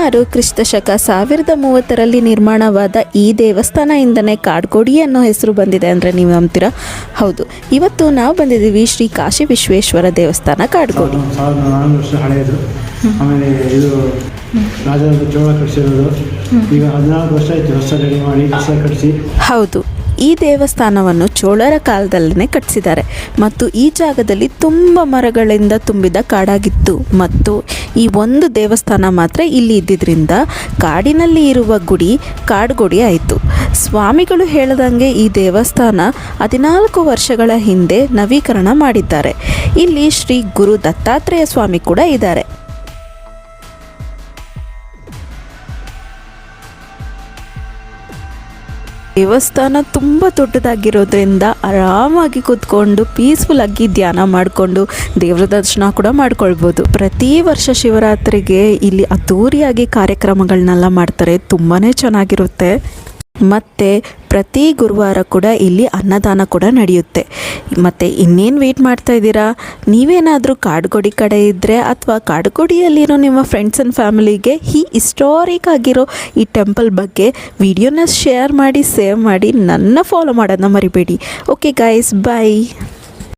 ಸುಮಾರು ಕ್ರಿಸ್ತಶಕ 1030ರಲ್ಲಿ ನಿರ್ಮಾಣವಾದ ಈ ದೇವಸ್ಥಾನದಿಂದನೇ ಕಾಡ್ಗೋಡಿ ಅನ್ನೋ ಹೆಸರು ಬಂದಿದೆ ಅಂದರೆ ನೀವು ನಂಬ್ತೀರಾ? ಹೌದು, ಇವತ್ತು ನಾವು ಬಂದಿದ್ದೀವಿ ಶ್ರೀ ಕಾಶಿ ವಿಶ್ವೇಶ್ವರ ದೇವಸ್ಥಾನ ಕಾಡ್ಗೋಡಿ. 1400 ವರ್ಷ ಹಳೆಯದು. ಆಮೇಲೆ ಇದು ರಾಜರ ಚೋಳ ಕಟ್ಟಿಸಿರೋದು. ಈಗ 14 ವರ್ಷ ಆಯಿತು ಹೊಸ ರೆಡಿ ಮಾಡಿ ಹೊಸ ಕಟ್ಟಿಸಿ. ಹೌದು, ಈ ದೇವಸ್ಥಾನವನ್ನು ಚೋಳರ ಕಾಲದಲ್ಲೇ ಕಟ್ಟಿಸಿದ್ದಾರೆ ಮತ್ತು ಈ ಜಾಗದಲ್ಲಿ ತುಂಬ ಮರಗಳಿಂದ ತುಂಬಿದ ಕಾಡಾಗಿತ್ತು ಮತ್ತು ಈ ಒಂದು ದೇವಸ್ಥಾನ ಮಾತ್ರ ಇಲ್ಲಿ ಇದ್ದಿದ್ದರಿಂದ ಕಾಡಿನಲ್ಲಿ ಇರುವ ಗುಡಿ ಕಾಡ್ಗೋಡಿ ಆಯಿತು. ಸ್ವಾಮಿಗಳು ಹೇಳದಂಗೆ ಈ ದೇವಸ್ಥಾನ 14 ವರ್ಷಗಳ ಹಿಂದೆ ನವೀಕರಣ ಮಾಡಿದ್ದಾರೆ. ಇಲ್ಲಿ ಶ್ರೀ ಗುರು ದತ್ತಾತ್ರೇಯ ಸ್ವಾಮಿ ಕೂಡ ಇದ್ದಾರೆ. ದೇವಸ್ಥಾನ ತುಂಬ ದೊಡ್ಡದಾಗಿರೋದ್ರಿಂದ ಆರಾಮಾಗಿ ಕೂತ್ಕೊಂಡು ಪೀಸ್ಫುಲ್ಲಾಗಿ ಧ್ಯಾನ ಮಾಡಿಕೊಂಡು ದೇವರ ದರ್ಶನ ಕೂಡ ಮಾಡ್ಕೊಳ್ಬೋದು. ಪ್ರತಿ ವರ್ಷ ಶಿವರಾತ್ರಿಗೆ ಇಲ್ಲಿ ಅದ್ದೂರಿಯಾಗಿ ಕಾರ್ಯಕ್ರಮಗಳನ್ನೆಲ್ಲ ಮಾಡ್ತಾರೆ, ತುಂಬಾ ಚೆನ್ನಾಗಿರುತ್ತೆ. ಮತ್ತು ಪ್ರತಿ ಗುರುವಾರ ಕೂಡ ಇಲ್ಲಿ ಅನ್ನದಾನ ಕೂಡ ನಡೆಯುತ್ತೆ. ಮತ್ತು ಇನ್ನೇನು ವೆಯ್ಟ್ ಮಾಡ್ತಾ ಇದ್ದೀರಾ? ನೀವೇನಾದರೂ ಕಾಡ್ಗೋಡಿ ಕಡೆ ಇದ್ದರೆ ಅಥವಾ ಕಾಡ್ಗೋಡಿಯಲ್ಲಿರೋ ನಿಮ್ಮ ಫ್ರೆಂಡ್ಸ್ ಆ್ಯಂಡ್ ಫ್ಯಾಮಿಲಿಗೆ ಈ ಹಿಸ್ಟಾರಿಕ್ ಆಗಿರೋ ಈ ಟೆಂಪಲ್ ಬಗ್ಗೆ ವಿಡಿಯೋನ ಶೇರ್ ಮಾಡಿ, ಸೇವ್ ಮಾಡಿ, ನನ್ನ ಫಾಲೋ ಮಾಡೋದನ್ನ ಮರಿಬೇಡಿ. ಓಕೆ ಗೈಸ್, ಬಾಯ್.